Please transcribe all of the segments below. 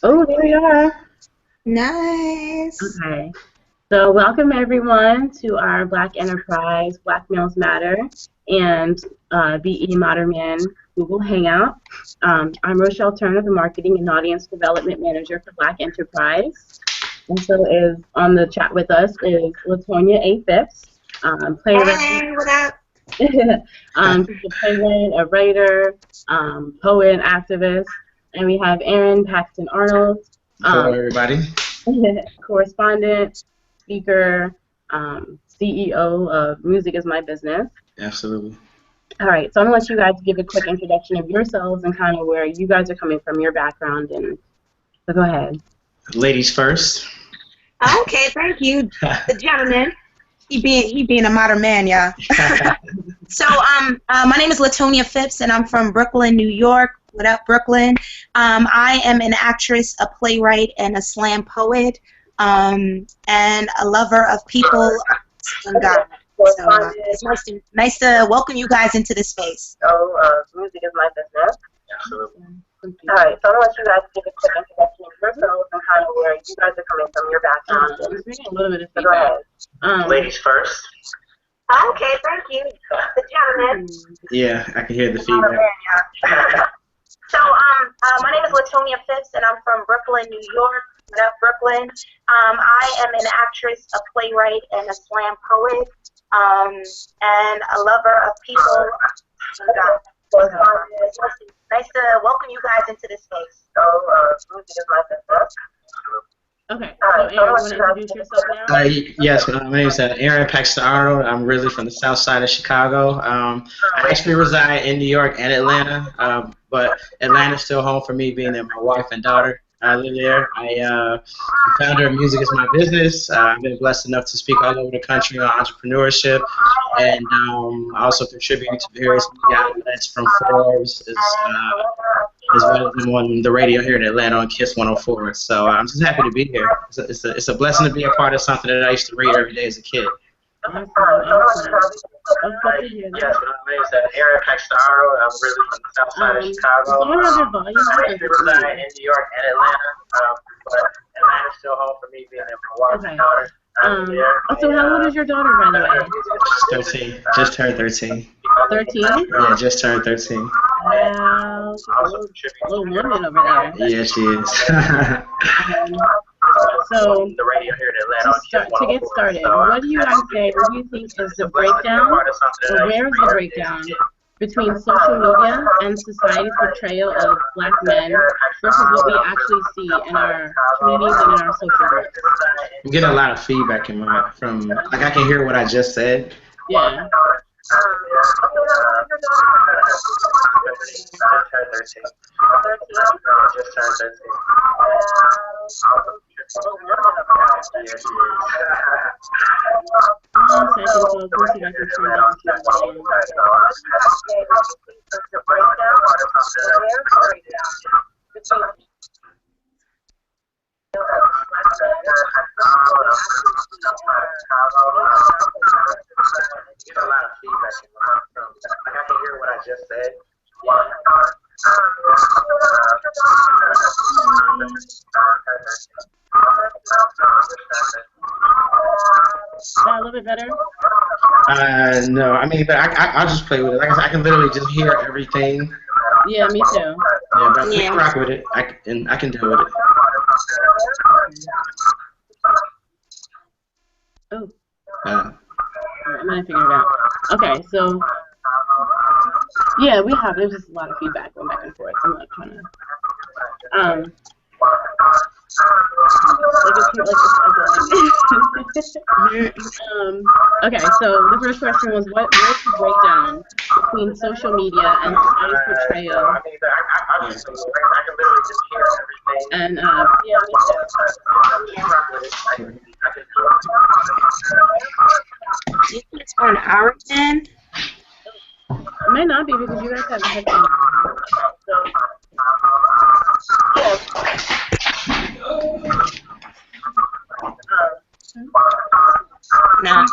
Oh, there we are. Nice. Okay. So welcome everyone to our Black Enterprise, Black Males Matter, and BE Modern Man Google Hangout. I'm Rochelle Turner, the Marketing and Audience Development Manager for Black Enterprise. And so is on the chat with us is Latonia A. Phipps, playwright. Hey, what up? She's a playwright, a writer, poet, activist. And we have Aaron Paxton Arnold, Hello, everybody. correspondent, speaker, CEO of Music is My Business. Absolutely. All right, so I'm going to let you guys give a quick introduction of yourselves and kind of where you guys are coming from, your background, and so go ahead. Ladies first. Okay, thank you, the gentleman. He being a modern man, y'all. So my name is Latonia Phipps, and I'm from Brooklyn, New York. What up, Brooklyn? I am an actress, a playwright, and a slam poet, and a lover of people and God. So it's nice to welcome you guys into this space. So Music is My Business. Absolutely. All right, so I'm going to let you guys give a quick introduction of yourselves and kind of where you guys are coming from, your background. I'm just a little bit of feedback. Ladies first. Okay, thank you, the gentleman. Yeah, I can hear the feedback. So my name is Latonia Phipps, and I'm from Brooklyn, New York. What up, Brooklyn? I am an actress, a playwright, and a slam poet, and a lover of people and God. It's nice to welcome you guys into this space. So, Music is My Business. Okay, so Aaron, you want to introduce yourself now? Yes, my name is Aaron Paxton Arnold. I'm really from the south side of Chicago. I actually reside in New York and Atlanta, but Atlanta's still home for me, being that my wife and daughter live there. I'm founder of Music is My Business. I've been blessed enough to speak all over the country on entrepreneurship, and I also contribute to various media outlets from Forbes, as well as on the radio here in Atlanta on KISS 104. So I'm just happy to be here. It's a blessing to be a part of something that I used to read every day as a kid. Awesome. Yes, my name is Aaron Paxton Arnold. I'm really from the south side of Chicago. I actually reside in New York and Atlanta, but Atlanta's still home for me, being there for a while. Okay. Daughter. So how old is your daughter, by the way? 13. Just turned 13. 13? Yeah, just turned 13. Wow. She's a little woman over there. Yeah, she is. So, the radio here in Atlanta, to get started, what do you guys say, what do you think is the breakdown, or where is the breakdown between social media and society's portrayal of Black men versus what we actually see in our communities and in our social groups? I'm getting a lot of feedback from, like, I can hear what I just said. Yeah. Just turned 13. Get a lot of feedback from, like, I can hear what I just said. Is that a little bit better? No, I mean, but I'll just play with it. Like I said, I can literally just hear everything. Yeah, me too. Yeah, but we can rock with it. I can deal with it. Oh. I'm gonna figure it out. Okay, so yeah, there's just a lot of feedback going back and forth. I'm not trying to okay, so the first question was where's the breakdown between social media and society's portrayal? I can literally just hear everything. And You think it's for an hour then? it might not be because you guys have a headphone. No.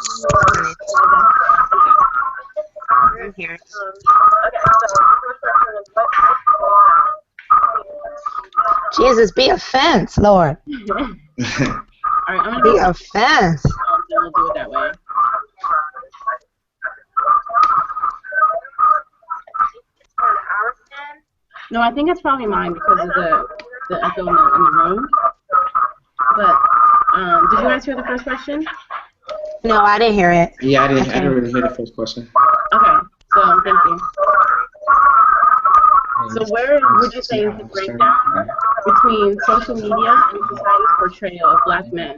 I'm here. Okay, so the first question is Jesus, be offense, Lord. All right, I'm gonna Be go. offense. Then we'll do it that way. No, I think it's probably mine because of the echo in the room. But did you guys hear the first question? No, I didn't hear it. Yeah, I didn't really hear the first question. Okay, so thank you. So where would you say is the breakdown between social media and society's portrayal of black men?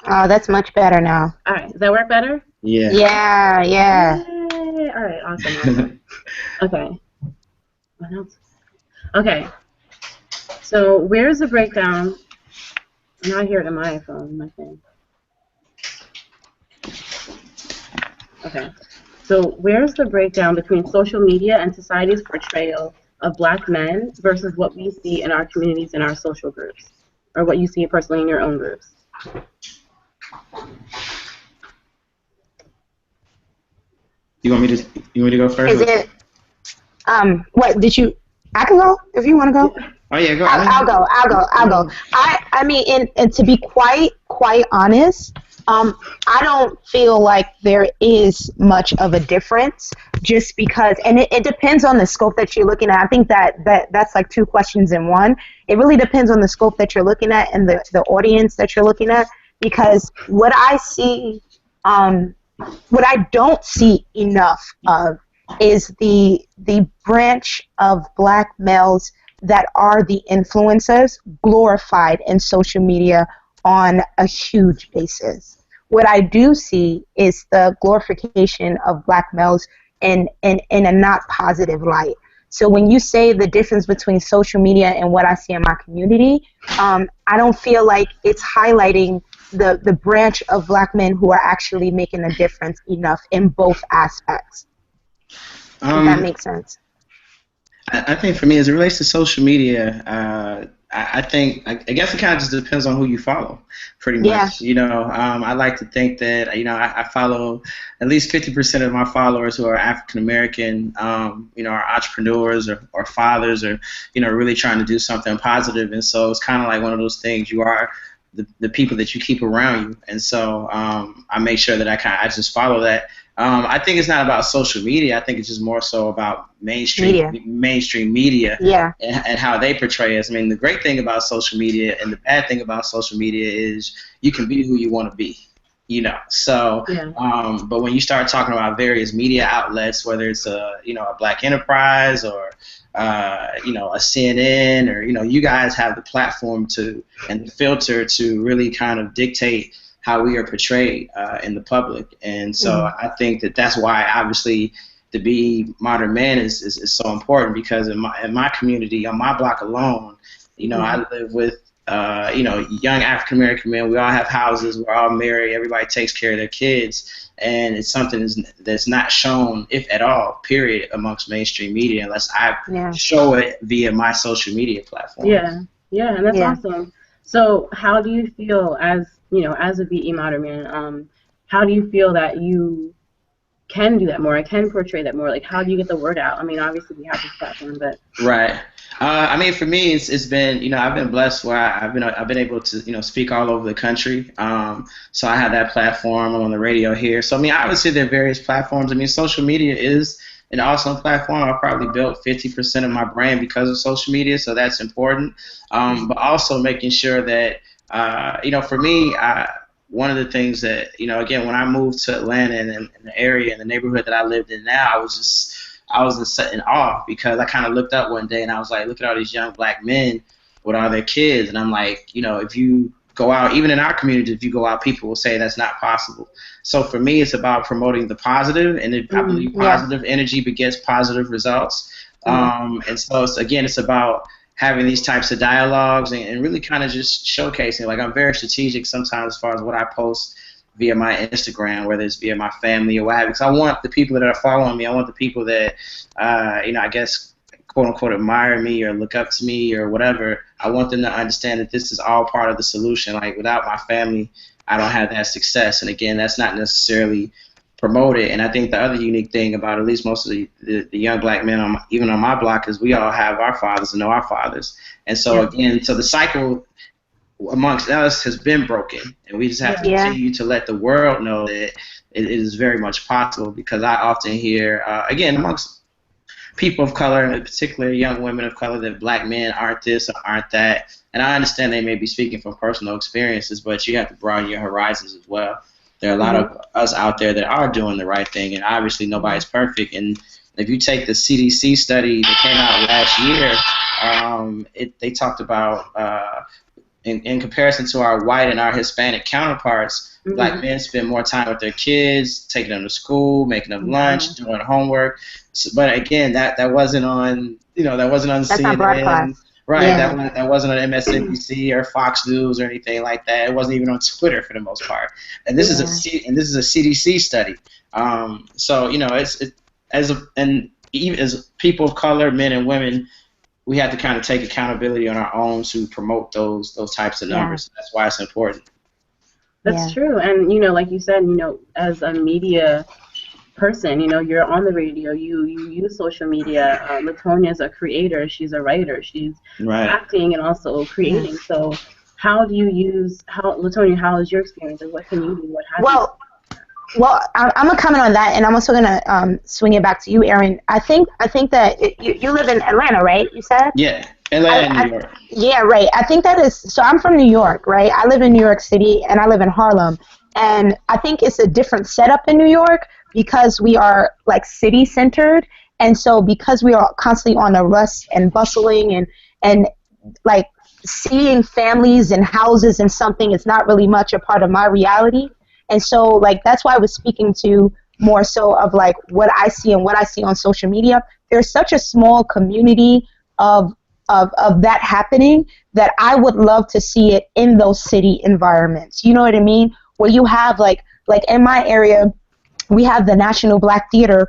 Oh, that's much better now. All right, does that work better? Yeah. Yeah. Yay. All right, awesome. Okay. What else? Okay. So where's the breakdown? Now I hear it in my phone, my thing. Okay. So where's the breakdown between social media and society's portrayal of black men versus what we see in our communities and our social groups, or what you see personally in your own groups? You want me to go first? Is it? What did you? I can go if you want to go. Oh yeah, go. I'll go. I mean, and to be quite honest, I don't feel like there is much of a difference, just because, and it depends on the scope that you're looking at. I think that's like two questions in one. It really depends on the scope that you're looking at and the audience that you're looking at, because what I see, what I don't see enough of is the branch of black males that are the influencers glorified in social media on a huge basis. What I do see is the glorification of black males in a not positive light. So when you say the difference between social media and what I see in my community, I don't feel like it's highlighting the branch of black men who are actually making a difference enough in both aspects. If that makes sense. I think for me, as it relates to social media, I guess it kind of just depends on who you follow, pretty much. Yeah. You know, I like to think that, you know, I follow at least 50% of my followers who are African American, you know, are entrepreneurs or fathers, or, you know, really trying to do something positive. And so it's kind of like one of those things. You are the people that you keep around you. And so I make sure that I just follow that. I think it's not about social media. I think it's just more so about mainstream media, Yeah. and how they portray us. I mean, the great thing about social media and the bad thing about social media is you can be who you want to be, you know. So, Yeah. But when you start talking about various media outlets, whether it's a Black Enterprise or you know, a CNN, or, you know, you guys have the platform and the filter to really kind of dictate how we are portrayed in the public. And so I think that's why, obviously, to be modern man is so important, because in my community, on my block alone, you know, I live with you know, young African American men. We all have houses. We're all married. Everybody takes care of their kids, and it's something that's not shown, if at all, period, amongst mainstream media, unless I show it via my social media platform. Yeah, and that's awesome. So how do you feel, as you know, as a BE modern man, how do you feel that you can do that more? I can portray that more. Like, how do you get the word out? I mean, obviously we have this platform, but right. I mean, for me, it's been, you know, I've been blessed where I've been able to, you know, speak all over the country. So I have that platform. I'm on the radio here. So I mean, obviously there are various platforms. I mean, social media is an awesome platform. I probably built 50% of my brand because of social media, so that's important. But also making sure that, you know, for me, one of the things that, you know, again, when I moved to Atlanta and in the area, in the neighborhood that I lived in now, I was just in awe, because I kind of looked up one day and I was like, look at all these young black men with all their kids. And I'm like, you know, if you go out, even in our community, if you go out, people will say that's not possible. So for me, it's about promoting the positive, and I believe positive energy begets positive results. And so it's about having these types of dialogues and really kind of just showcasing. Like, I'm very strategic sometimes as far as what I post via my Instagram, whether it's via my family or what have you. Because I want the people that are following me, I want the people that, you know, I guess, quote unquote, admire me or look up to me or whatever. I want them to understand that this is all part of the solution. Like, without my family, I don't have that success. And again, that's not necessarily promoted. And I think the other unique thing about at least most of the young black men, even on my block, is we all have our fathers and know our fathers. And so again, so the cycle amongst us has been broken, and we just have to continue to let the world know that it is very much possible, because I often hear, again, amongst people of color, and particularly young women of color, that black men aren't this or aren't that. And I understand they may be speaking from personal experiences, but you have to broaden your horizons as well. There are a lot of us out there that are doing the right thing, and obviously nobody's perfect. And if you take the CDC study that came out last year, they talked about in comparison to our white and our Hispanic counterparts, black men spend more time with their kids, taking them to school, making them lunch, doing homework. So, but again, that wasn't on, that wasn't on That's CNN, broadcast. right? That wasn't on MSNBC or Fox News or anything like that. It wasn't even on Twitter for the most part. And this is a CDC study. So even as people of color, men and women, we have to kind of take accountability on our own to promote those types of numbers. That's why it's important. That's true. And, like you said, as a media person, you're on the radio, you use social media. Latonia's a creator, she's a writer, she's acting and also creating. So how do you Latonia, how is your experience, and what can you do? What have Well, I'm gonna comment on that, and I'm also gonna swing it back to you, Aaron. I think that you live in Atlanta, right? You said. Yeah, Atlanta, New York. Yeah, right. I think that is. So I'm from New York, right? I live in New York City, and I live in Harlem, and I think it's a different setup in New York because we are like city centered, and so because we are constantly on the rush and bustling and like seeing families and houses and something is not really much a part of my reality. And so, like, that's why I was speaking to more so of, like, what I see and what I see on social media. There's such a small community of that happening that I would love to see it in those city environments. You know what I mean? Where you have, like in my area, we have the National Black Theater,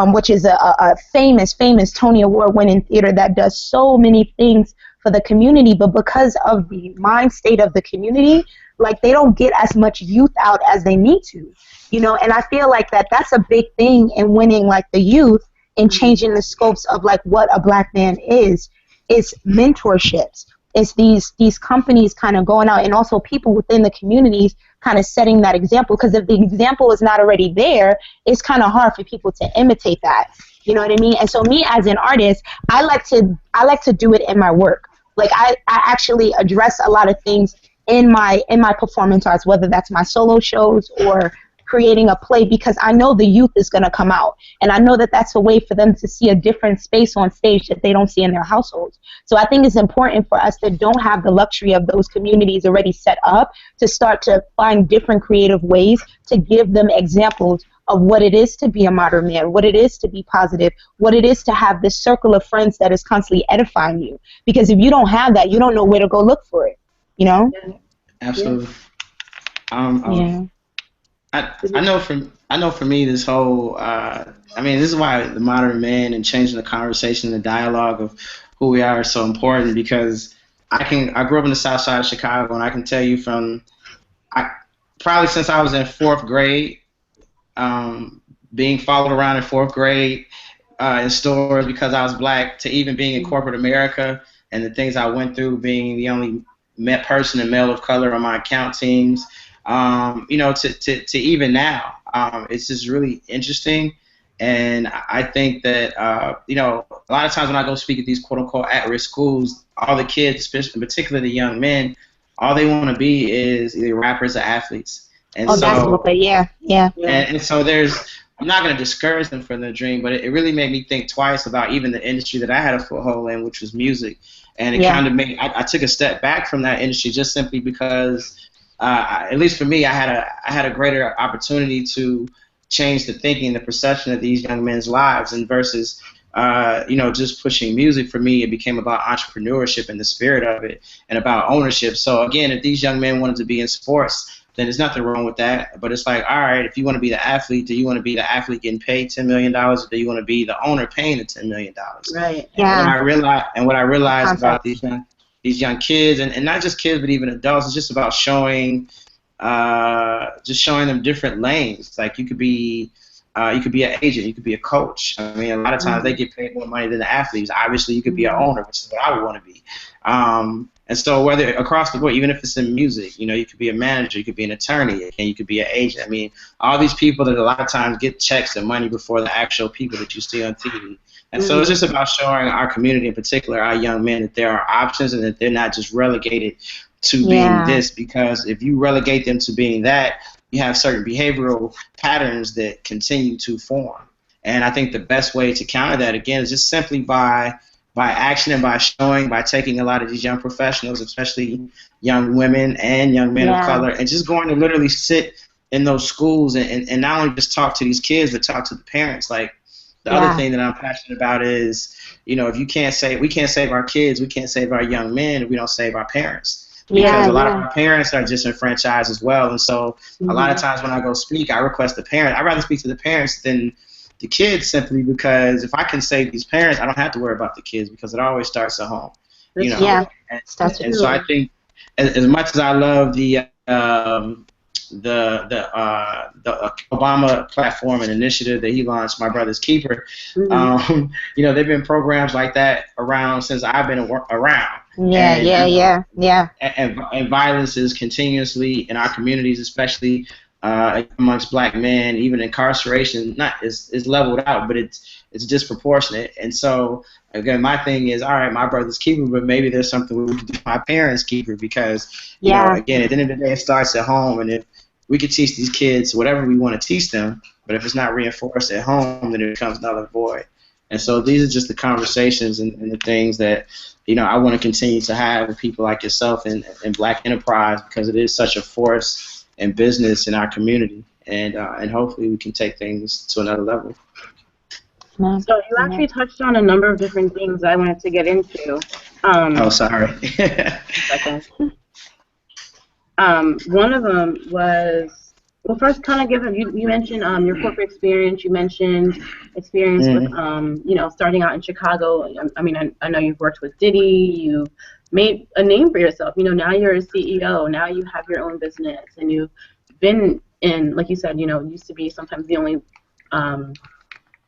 which is a famous Tony Award-winning theater that does so many things for the community. But because of the mind state of the community, like, they don't get as much youth out as they need to, and I feel like that's a big thing in winning, like, the youth and changing the scopes of, like, what a black man is. It's mentorships. It's these companies kind of going out, and also people within the communities kind of setting that example, because if the example is not already there, it's kind of hard for people to imitate that. You know what I mean? And so me as an artist, I like to do it in my work. Like, I actually address a lot of things in my performance arts, whether that's my solo shows or creating a play, because I know the youth is going to come out, and I know that that's a way for them to see a different space on stage that they don't see in their households. So I think it's important for us that don't have the luxury of those communities already set up to start to find different creative ways to give them examples of what it is to be a modern man, what it is to be positive, what it is to have this circle of friends that is constantly edifying you. Because if you don't have that, you don't know where to go look for it. Absolutely. I know for me, this whole this is why the modern man and changing the conversation, the dialogue of who we are is so important, because I grew up in the South Side of Chicago, and I can tell you probably since I was in 4th grade, being followed around in 4th grade in stores because I was black, to even being in corporate America and the things I went through, being the only person and male of color on my account teams, to even now, it's just really interesting. And I think that, a lot of times when I go speak at these quote-unquote at-risk schools, all the kids, especially, particularly the young men, all they want to be is either rappers or athletes. And And so I'm not going to discourage them from their dream, but it really made me think twice about even the industry that I had a foothold in, which was music. And it kind of made, I took a step back from that industry just simply because, at least for me, I had a greater opportunity to change the thinking, the perception of these young men's lives, and versus, just pushing music. For me, it became about entrepreneurship and the spirit of it, and about ownership. So again, if these young men wanted to be in sports, then there's nothing wrong with that. But it's like, all right, if you want to be the athlete, do you want to be the athlete getting paid $10 million, or do you want to be the owner paying the $10 million? Right. Yeah. And what I realized about these young kids, and not just kids, but even adults, it's just about showing just showing them different lanes. Like you could be an agent, you could be a coach. I mean, a lot of times they get paid more money than the athletes. Obviously, you could be an owner, which is what I would want to be. And so whether across the board, even if it's in music, you know, you could be a manager, you could be an attorney, and you could be an agent. I mean, all these people that a lot of times get checks and money before the actual people that you see on TV. And so it's just about showing our community, in particular, our young men, that there are options and that they're not just relegated to being this, because if you relegate them to being that, you have certain behavioral patterns that continue to form. And I think the best way to counter that, again, is just simply by action and by showing, by taking a lot of these young professionals, especially young women and young men of color, and just going to literally sit in those schools and not only just talk to these kids, but talk to the parents. Like, the other thing that I'm passionate about is, you know, if we can't save our kids, we can't save our young men if we don't save our parents. Because a lot of our parents are disenfranchised as well. And so a lot of times when I go speak, I request the parent. I'd rather speak to the parents than the kids, simply because if I can save these parents, I don't have to worry about the kids, because it always starts at home. You know? And so I think as much as I love the Obama platform and initiative that he launched, My Brother's Keeper, you know, there've been programs like that around since I've been around. And violence is continuously in our communities, especially amongst black men. Even incarceration is leveled out, but it's disproportionate. And so again, my thing is, all right, my brother's keeper, but maybe there's something we can do for my parents' keeper, because you know, again, at the end of the day, it starts at home. And if we could teach these kids whatever we want to teach them, but if it's not reinforced at home, then it becomes null and void. And so these are just the conversations and the things that, you know, I want to continue to have with people like yourself and Black Enterprise, because it is such a force in business in our community, and hopefully we can take things to another level. So you actually touched on a number of different things I wanted to get into. Oh, sorry. One of them was, well, first, kind of give you mentioned your corporate experience. You mentioned experience with you know, starting out in Chicago. I mean, I know you've worked with Diddy. You made a name for yourself. You know, now you're a CEO. Now you have your own business, and you've been in, like you said, you know, used to be sometimes the only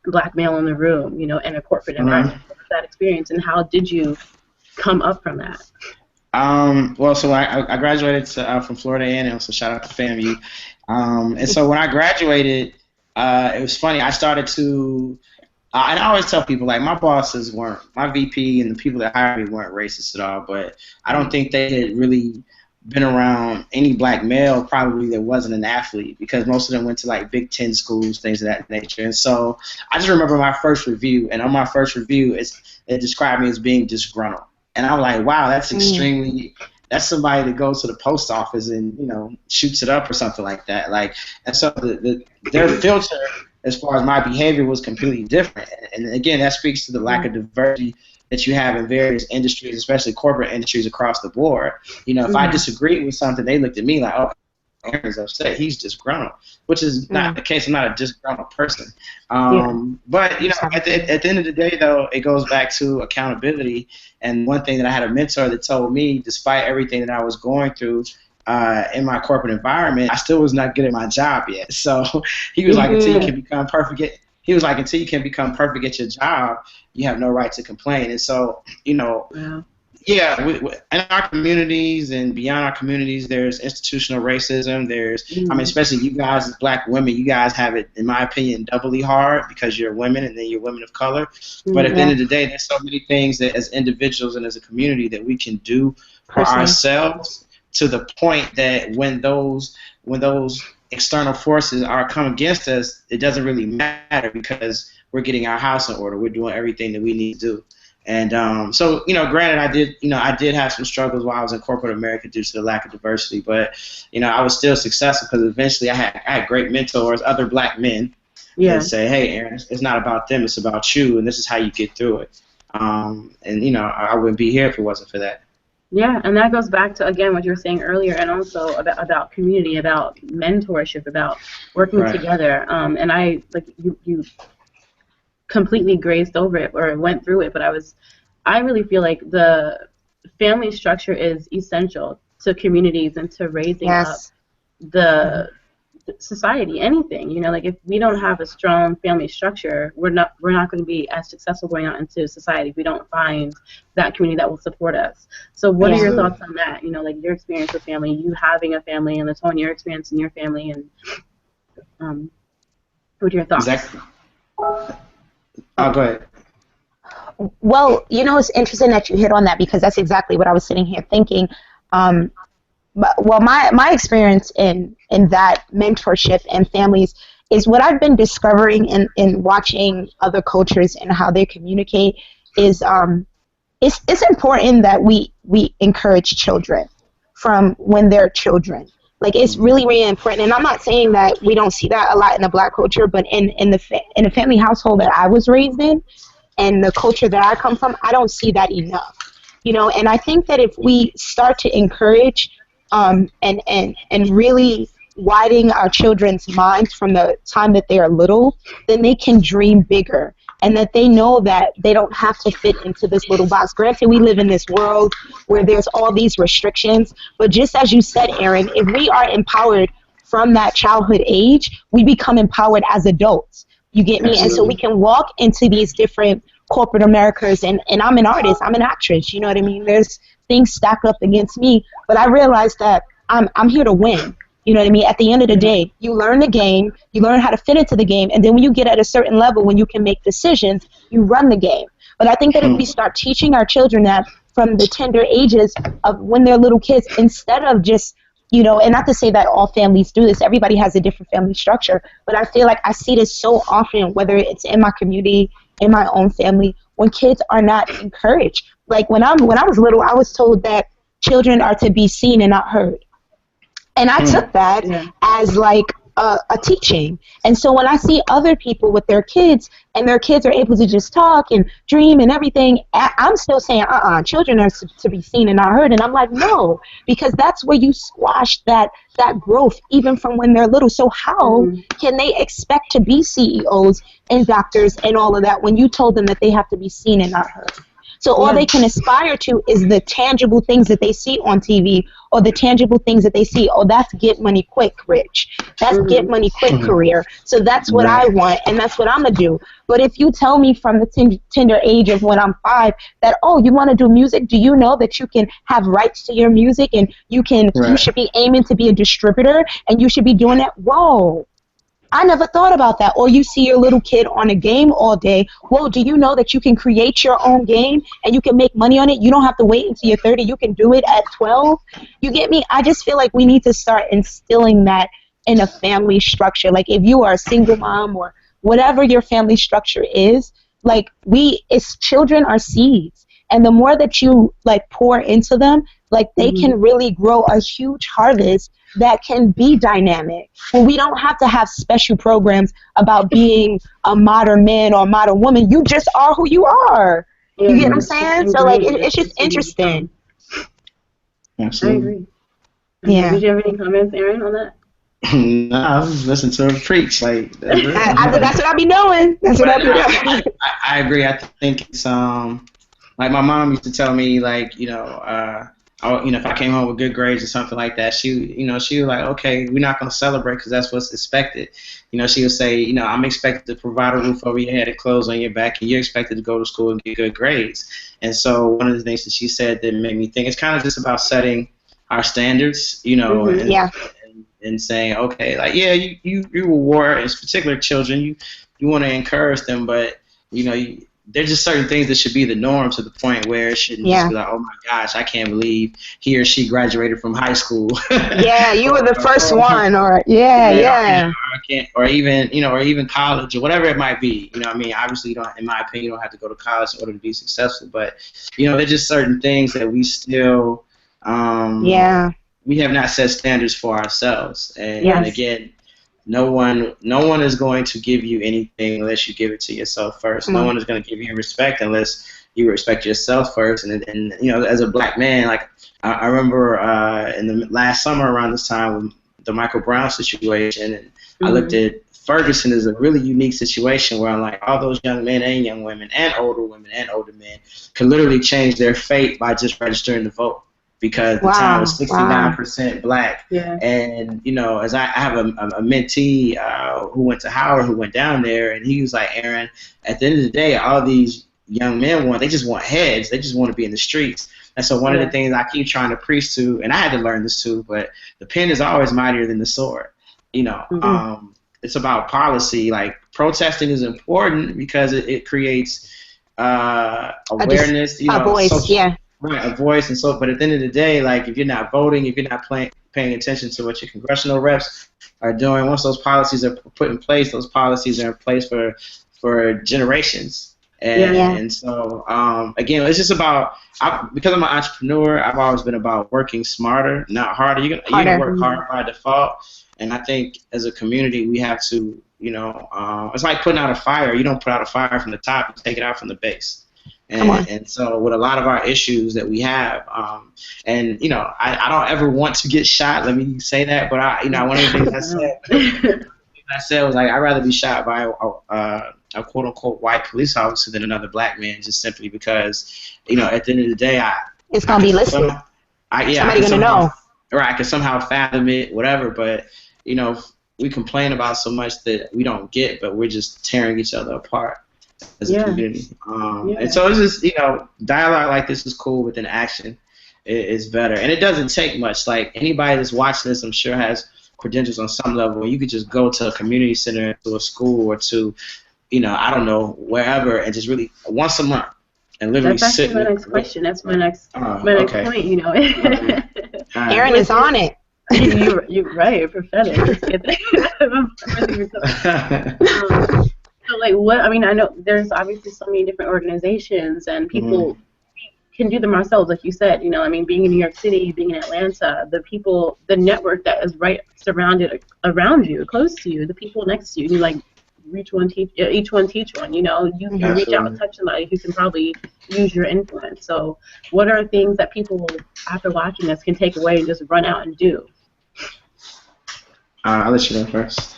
black male in the room, you know, in a corporate environment. What was that experience, and how did you come up from that? Well, so I graduated from Florida A&M, so shout out to FAMU. And so when I graduated, it was funny. I started to, and I always tell people, like, my bosses weren't, my VP and the people that hired me weren't racist at all, but I don't think they had really been around any black male probably that wasn't an athlete, because most of them went to like Big Ten schools, things of that nature. And so I just remember my first review, and on my first review, it described me as being disgruntled. And I'm like, wow, that's extremely, that's somebody that goes to the post office and, you know, shoots it up or something like that. Like, and so their filter as far as my behavior was completely different. And again, that speaks to the lack of diversity that you have in various industries, especially corporate industries across the board. You know, if I disagreed with something, they looked at me like, oh, Aaron's upset, he's disgruntled, which is not the case. I'm not a disgruntled person. But, you know, at the end of the day, though, it goes back to accountability. And one thing that I had a mentor that told me, despite everything that I was going through in my corporate environment, I still was not good at my job yet. So he was like, until you can become perfect at your job, you have no right to complain. And so, you know, in our communities and beyond our communities, there's institutional racism. There's, I mean, especially you guys as black women, you guys have it, in my opinion, doubly hard, because you're women and then you're women of color. But at the end of the day, there's so many things that as individuals and as a community that we can do for ourselves, to the point that when those external forces are come against us, it doesn't really matter, because we're getting our house in order. We're doing everything that we need to do. And so, you know, granted, I did have some struggles while I was in corporate America due to the lack of diversity, but, you know, I was still successful, because eventually I had great mentors, other black men, that say, hey, Aaron, it's not about them, it's about you, and this is how you get through it. And, you know, I wouldn't be here if it wasn't for that. Yeah, and that goes back to, again, what you were saying earlier, and also about community, about mentorship, about working together. And you completely grazed over it or went through it, but I really feel like the family structure is essential to communities and to raising up the society, anything. You know, like if we don't have a strong family structure, we're not going to be as successful going out into society if we don't find that community that will support us. So what are your thoughts on that? You know, like your experience with family, you having a family, and LaTonya, your experience in your family, and what are your thoughts? Exactly. Oh, go ahead. Well, you know, it's interesting that you hit on that because that's exactly what I was sitting here thinking. Well, my experience in that mentorship and families is what I've been discovering in watching other cultures and how they communicate is it's important that we encourage children from when they're children. Like it's really, really important. And I'm not saying that we don't see that a lot in the Black culture, but in the family household that I was raised in and the culture that I come from, I don't see that enough. You know, and I think that if we start to encourage and really widen our children's minds from the time that they are little, then they can dream bigger, and that they know that they don't have to fit into this little box. Granted, we live in this world where there's all these restrictions, but just as you said, Aaron, if we are empowered from that childhood age, we become empowered as adults. You get me? Absolutely. And so we can walk into these different corporate Americas, and I'm an artist, I'm an actress, you know what I mean? There's things stacked up against me, but I realized that I'm here to win. You know what I mean? At the end of the day, you learn the game, you learn how to fit into the game, and then when you get at a certain level, when you can make decisions, you run the game. But I think that if we start teaching our children that from the tender ages of when they're little kids, instead of just, you know, and not to say that all families do this, everybody has a different family structure, but I feel like I see this so often, whether it's in my community, in my own family, when kids are not encouraged. Like when I was little, I was told that children are to be seen and not heard. And I took that as like a teaching. And so when I see other people with their kids and their kids are able to just talk and dream and everything, I'm still saying, children are to be seen and not heard. And I'm like, no, because that's where you squash that growth even from when they're little. So how can they expect to be CEOs and doctors and all of that when you told them that they have to be seen and not heard? So all they can aspire to is the tangible things that they see on TV, or the tangible things that they see. Oh, that's get money quick, rich. That's get money quick career. So that's what I want, and that's what I'm going to do. But if you tell me from the tender age of when I'm 5 that, oh, you want to do music, do you know that you can have rights to your music, and you should be aiming to be a distributor, and you should be doing that? Whoa. I never thought about that. Or you see your little kid on a game all day. Well, do you know that you can create your own game and you can make money on it? You don't have to wait until you're 30. You can do it at 12. You get me? I just feel like we need to start instilling that in a family structure. Like if you are a single mom or whatever your family structure is, like as children are seeds. And the more that you like pour into them, like they can really grow a huge harvest that can be dynamic. Well, we don't have to have special programs about being a modern man or a modern woman. You just are who you are. You get what I'm saying? So like it's just interesting. Absolutely. I agree. Yeah. Did you have any comments, Aaron, on that? No, I was listening to her preach. Like that's what I be doing. That's what I be doing. I agree. I think it's like my mom used to tell me, like, if I came home with good grades or something like that, she was like, okay, we're not going to celebrate because that's what's expected. She would say, I'm expected to provide a roof over your head and clothes on your back, and you're expected to go to school and get good grades. And so one of the things that she said that made me think, it's kind of just about setting our standards, and saying, okay, like, yeah, you reward, in particular children, you want to encourage them, but, there's just certain things that should be the norm to the point where it shouldn't just be like, oh my gosh, I can't believe he or she graduated from high school. Yeah, you were the first one, or or even college or whatever it might be. Obviously, you don't, in my opinion, you don't have to go to college in order to be successful. But there's just certain things that we still, we have not set standards for ourselves, and again. No one is going to give you anything unless you give it to yourself first. No one is going to give you respect unless you respect yourself first. And as a black man, like I remember in the last summer around this time with the Michael Brown situation, and I looked at Ferguson as a really unique situation where I'm like, all those young men and young women and older men could literally change their fate by just registering to vote. because the town was 69% black. Yeah. And, you know, as I have a mentee who went to Howard, who went down there, and he was like, Aaron, at the end of the day, all these young men they just want heads. They just want to be in the streets. And so one of the things I keep trying to preach to, and I had to learn this too, but the pen is always mightier than the sword. You know, it's about policy. Like, protesting is important because it creates awareness, a voice, social, right, a voice. And so, but at the end of the day, like, if you're not voting, if you're not paying attention to what your congressional reps are doing, once those policies are put in place, those policies are in place for generations. And so, again, it's just about, because I'm an entrepreneur, I've always been about working smarter, not harder. You're gonna work hard by default. And I think as a community, we have to, you know, it's like putting out a fire. You don't put out a fire from the top, you take it out from the base. And so with a lot of our issues that we have, and, you know, I don't ever want to get shot, let me say that, but one of the things I said was, like, I'd rather be shot by a quote-unquote white police officer than another black man, just simply because, you know, at the end of the day, it's going to be listed. Somebody's going to know. Right, I can somehow fathom it, whatever, but, you know, we complain about so much that we don't get, but we're just tearing each other apart as a community. And so it's just, you know, dialogue like this is cool, but then action is better. And it doesn't take much. Like, anybody that's watching this, I'm sure, has credentials on some level. You could just go to a community center, to a school, or to, you know, I don't know, wherever, and just really once a month and literally That's sit. actually my next question. That's my next point. You know, Aaron is on it. You're right. You're prophetic. So, like, what? I mean, I know there's obviously so many different organizations, and people can do them ourselves, like you said. You know, I mean, being in New York City, being in Atlanta, the people, the network that is right surrounded around you, close to you, the people next to you, like, each one teach one. You know, you can reach out and touch somebody who can probably use your influence. So, what are things that people, after watching this, can take away and just run out and do? I'll let you go first.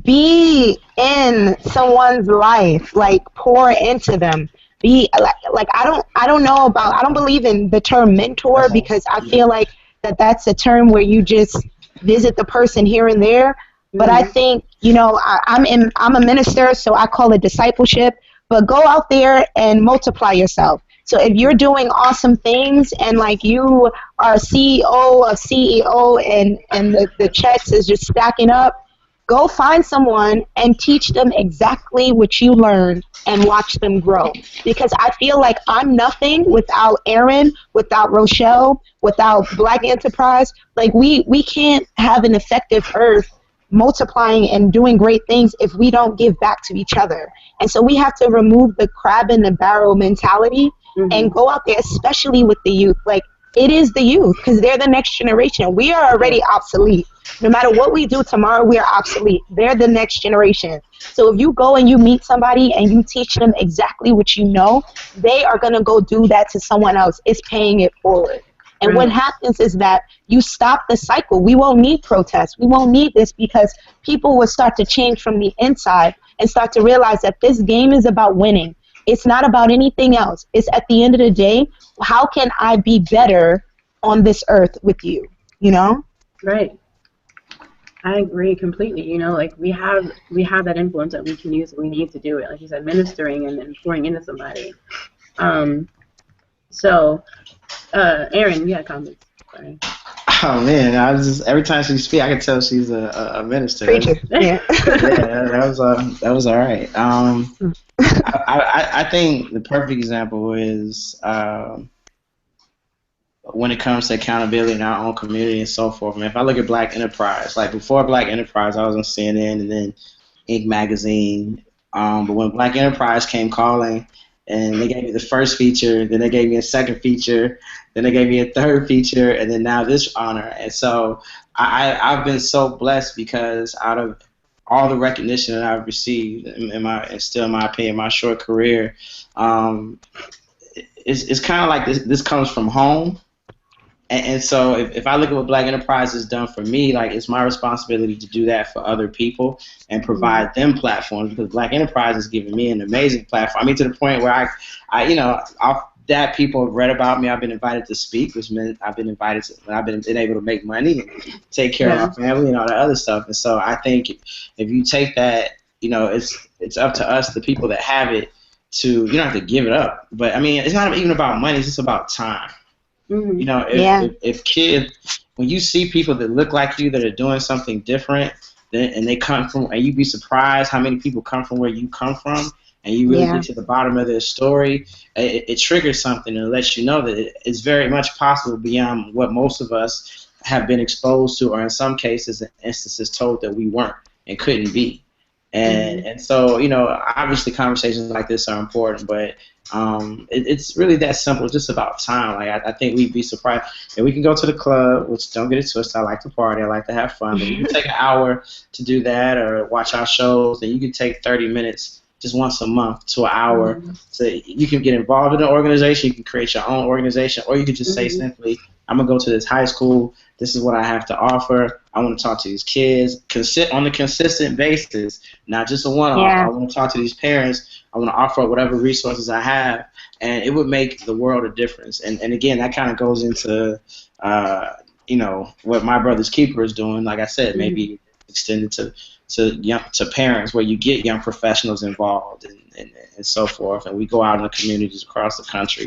Be in someone's life, like, pour into them. Be like I don't believe in the term mentor, because I feel like that's a term where you just visit the person here and there. But I think, you know, I'm a minister, so I call it discipleship. But go out there and multiply yourself. So if you're doing awesome things, and, like, you are CEO of CEO, and the checks is just stacking up, go find someone and teach them exactly what you learned and watch them grow. Because I feel like I'm nothing without Aaron, without Rochelle, without Black Enterprise. Like, we can't have an effective earth multiplying and doing great things if we don't give back to each other. And so we have to remove the crab in the barrel mentality and go out there, especially with the youth. Like, it is the youth, because they're the next generation. We are already obsolete. No matter what we do tomorrow, we are obsolete. They're the next generation. So if you go and you meet somebody and you teach them exactly what you know, they are going to go do that to someone else. It's paying it forward. And what happens is that you stop the cycle. We won't need protests. We won't need this, because people will start to change from the inside and start to realize that this game is about winning. It's not about anything else. It's, at the end of the day, how can I be better on this earth with you, you know? Right. I agree completely. You know, like, we have that influence that we can use, and we need to do it. Like you said, ministering and pouring into somebody. So, Aaron, you had comments. Sorry. Oh man, every time she speaks, I can tell she's a minister. Preacher. Yeah. That was all right. I think the perfect example is when it comes to accountability in our own community and so forth. I mean, if I look at Black Enterprise, like, before Black Enterprise, I was on CNN and then Inc. magazine. But when Black Enterprise came calling, and they gave me the first feature, then they gave me a second feature, then they gave me a third feature, and then now this honor. And so I've been so blessed, because out of all the recognition that I've received in my opinion, my short career, it's kind of like this comes from home. And so if I look at what Black Enterprise has done for me, like, it's my responsibility to do that for other people and provide them platforms, because Black Enterprise has given me an amazing platform. I mean, to the point where I that people have read about me. I've been invited to speak, which meant I've been invited to, I've been able to make money and take care of Yeah. my family and all that other stuff. And so I think if you take that, you know, it's up to us, the people that have it, to, you don't have to give it up. But I mean, it's not even about money, it's just about time. Mm-hmm. You know, if kids, when you see people that look like you that are doing something different, and they come from, and you'd be surprised how many people come from where you come from, and you really get to the bottom of their story, it triggers something and it lets you know that it's very much possible beyond what most of us have been exposed to, or in some cases and instances told that we weren't and couldn't be. And so, you know, obviously conversations like this are important, but it's really that simple. It's just about time. Like I think we'd be surprised if we can go to the club, which, don't get it twisted, I like to party, I like to have fun, but you can take an hour to do that or watch our shows, and you can take 30 minutes just once a month to an hour. So you can get involved in an organization, you can create your own organization, or you can just say simply, I'm going to go to this high school, this is what I have to offer, I want to talk to these kids on a consistent basis, not just a one-off. I want to talk to these parents, I want to offer whatever resources I have, and it would make the world a difference. And again, that kind of goes into, you know, what My Brother's Keeper is doing. Like I said, maybe extended to parents, where you get young professionals involved and so forth, and we go out in the communities across the country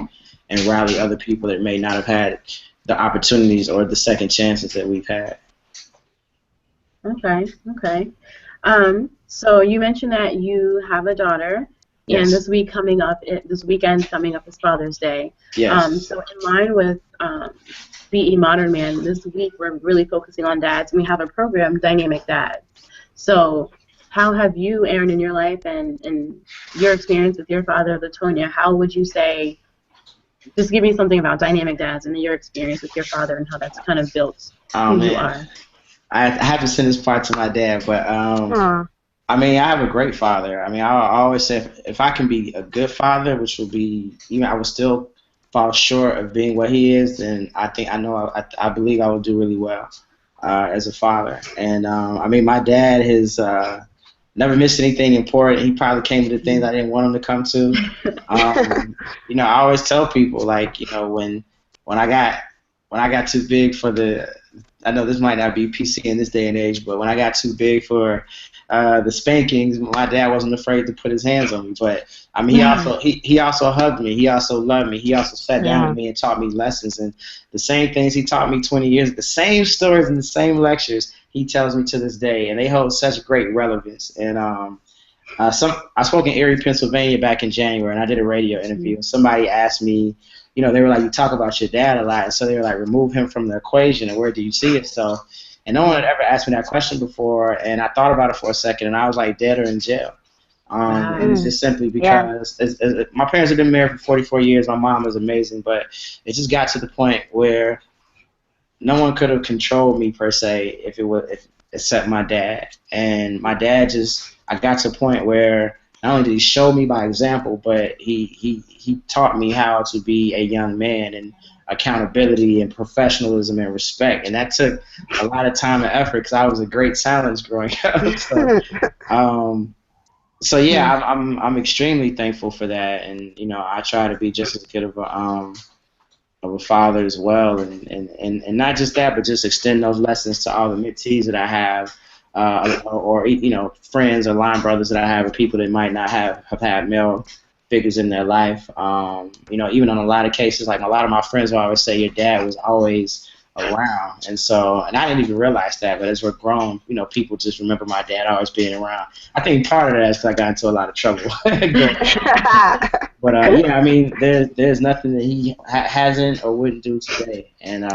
and rally other people that may not have had the opportunities or the second chances that we've had. Okay. So you mentioned that you have a daughter, and this weekend coming up is Father's Day. Yes. So in line with BE Modern Man, this week we're really focusing on dads, and we have a program, Dynamic Dads. So how have you, Aaron, in your life and your experience with your father, Latonia, how would you say, just give me something about Dynamic Dads and your experience with your father and how that's kind of built who you are? I have to send this part to my dad, but I mean, I have a great father. I mean, I always say if I can be a good father, which will be, I will still fall short of being what he is, then I believe I will do really well as a father. And I mean, my dad has never missed anything important. He probably came to the things I didn't want him to come to. You know, I always tell people, like, you know, when I got too big for I know this might not be PC in this day and age, but when I got too big for the spankings, my dad wasn't afraid to put his hands on me. But I mean, he also hugged me. He also loved me. He also sat down with me and taught me lessons. And the same things he taught me 20 years, the same stories and the same lectures he tells me to this day, and they hold such great relevance. And I spoke in Erie, Pennsylvania back in January, and I did a radio interview. And somebody asked me, you know, they were like, you talk about your dad a lot, and so they were like, remove him from the equation, and where do you see it? So, and no one had ever asked me that question before, and I thought about it for a second, and I was like, dead or in jail. And it's just simply because my parents have been married for 44 years. My mom is amazing, but it just got to the point where no one could have controlled me per se except my dad. And my dad I got to a point where not only did he show me by example, but he taught me how to be a young man, and accountability and professionalism and respect. And that took a lot of time and effort because I was a great challenge growing up. So yeah, I'm extremely thankful for that, and you know, I try to be just as good of a father as well, and not just that, but just extend those lessons to all the mentees that I have, or you know, friends or line brothers that I have, or people that might not have had male figures in their life. You know, even on a lot of cases, like a lot of my friends will always say your dad was always around, and I didn't even realize that, but as we're grown, you know, people just remember my dad always being around. I think part of that is because I got into a lot of trouble. But yeah, I mean, there's nothing that he hasn't or wouldn't do today, and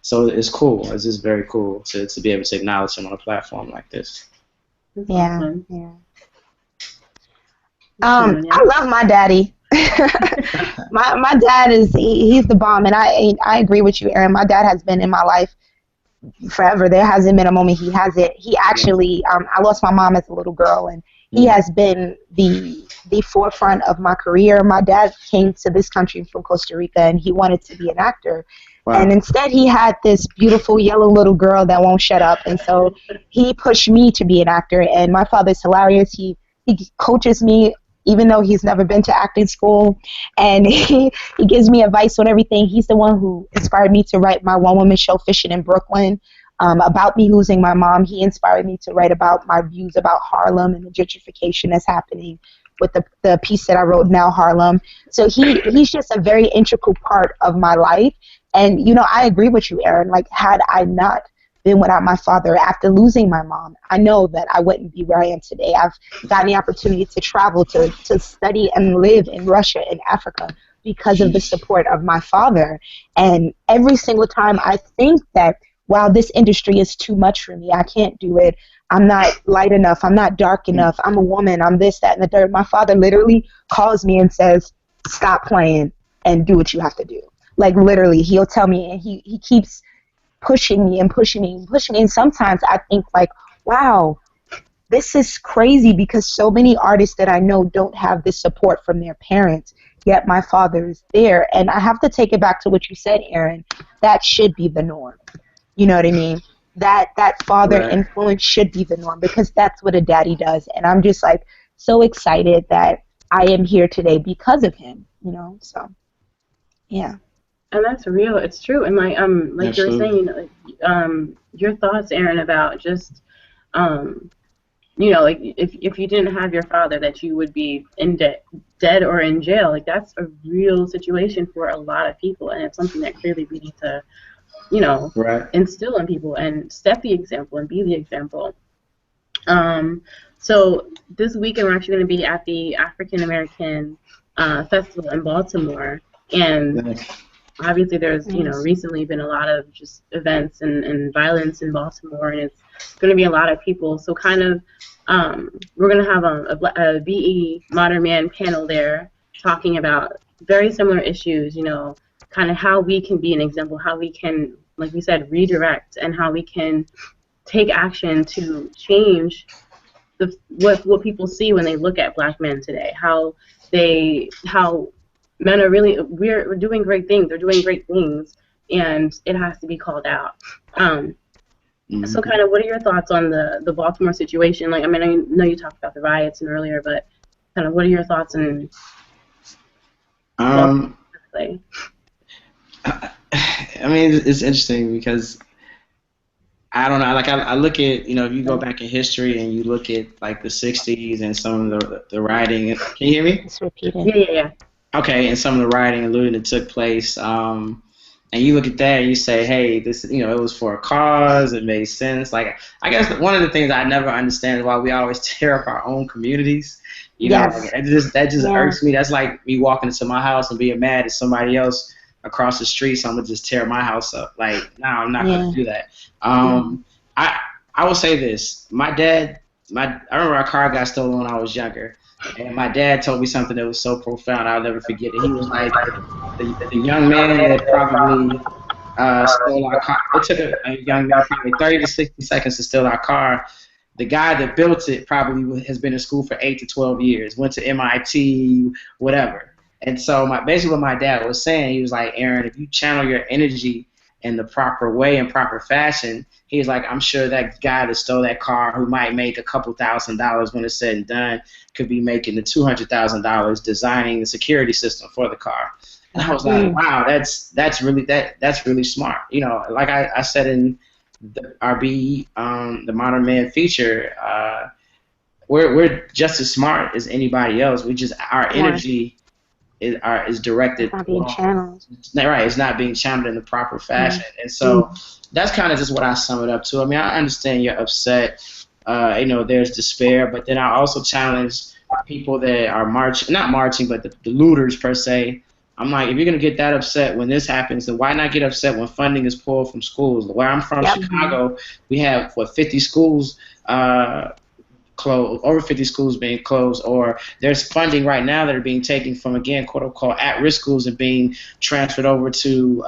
so it's cool. It's just very cool to be able to acknowledge him on a platform like this. Yeah. I love my daddy. my dad he's the bomb, and I agree with you, Aaron. My dad has been in my life forever. There hasn't been a moment he hasn't. He actually, I lost my mom as a little girl, and he has been the forefront of my career. My dad came to this country from Costa Rica, and he wanted to be an actor. Wow. And instead he had this beautiful yellow little girl that won't shut up, and so he pushed me to be an actor. And my father's hilarious. He coaches me even though he's never been to acting school. And he gives me advice on everything. He's the one who inspired me to write my one-woman show, Fishing in Brooklyn, about me losing my mom. He inspired me to write about my views about Harlem and the gentrification that's happening with the piece that I wrote, Now Harlem. So he's just a very integral part of my life. And, you know, I agree with you, Aaron. Like, had I not been without my father after losing my mom, I know that I wouldn't be where I am today. I've gotten the opportunity to travel, to study and live in Russia and Africa because of the support of my father. And every single time I think that, wow, this industry is too much for me, I can't do it, I'm not light enough, I'm not dark enough, I'm a woman, I'm this, that, and the third, my father literally calls me and says, stop playing and do what you have to do. Like, literally, he'll tell me, and he keeps pushing me and pushing me and pushing me. And sometimes I think, like, wow, this is crazy, because so many artists that I know don't have this support from their parents, yet my father is there. And I have to take it back to what you said, Aaron. That should be the norm. You know what I mean? That father influence should be the norm, because that's what a daddy does. And I'm just, like, so excited that I am here today because of him, you know? So, yeah. And that's real. It's true. And like you were saying, your thoughts, Aaron, about just, you know, like if you didn't have your father, that you would be dead or in jail. Like, that's a real situation for a lot of people, and it's something that clearly we need to, you know, instill in people and set the example and be the example. So this weekend we're actually going to be at the African American Festival in Baltimore, and obviously there's, you know, recently been a lot of just events and violence in Baltimore, and it's going to be a lot of people. So kind of we're going to have a BE Modern Man panel there talking about very similar issues, you know, kind of how we can be an example, how we can, like we said, redirect, and how we can take action to change what people see when they look at black men today, how men are really, we're doing great things. They're doing great things, and it has to be called out. So kind of, what are your thoughts on the Baltimore situation? Like, I mean, I know you talked about the riots and earlier, but kind of, what are your thoughts on Baltimore? I mean, it's interesting because I don't know. Like, I look at, you know, if you go back in history and you look at, like, the 60s and some of the rioting. Can you hear me? It's repeated. Yeah. Okay, and some of the rioting and looting that took place, and you look at that and you say, hey, this, you know, it was for a cause, it made sense. Like, I guess one of the things I never understand is why we always tear up our own communities. You know, like, that just irks me. That's like me walking into my house and being mad at somebody else across the street, so I'm gonna just tear my house up. Like, no, I'm not gonna do that. I will say this: I remember our car got stolen when I was younger. And my dad told me something that was so profound, I'll never forget it. He was like, the young man that probably stole our car, it took a young man probably 30 to 60 seconds to steal our car. The guy that built it probably has been in school for 8 to 12 years, went to MIT, whatever. And so basically what my dad was saying, he was like, Aaron, if you channel your energy in the proper way and proper fashion, he's like, I'm sure that guy that stole that car, who might make a couple $1,000s when it's said and done, could be making the $200,000 designing the security system for the car. And I was like, wow, that's really smart. You know, like I said in our BE, the Modern Man feature, we're just as smart as anybody else. We just, our energy is directed. It's not being channeled. Right, it's not being channeled in the proper fashion. And so that's kind of just what I sum it up to. I mean, I understand you're upset. You know, there's despair, but then I also challenge people that are not marching, but the looters per se. I'm like, if you're going to get that upset when this happens, then why not get upset when funding is pulled from schools? Where I'm from, Chicago, we have, 50 schools closed, over 50 schools being closed, or there's funding right now that are being taken from, again, quote-unquote, at-risk schools and being transferred over to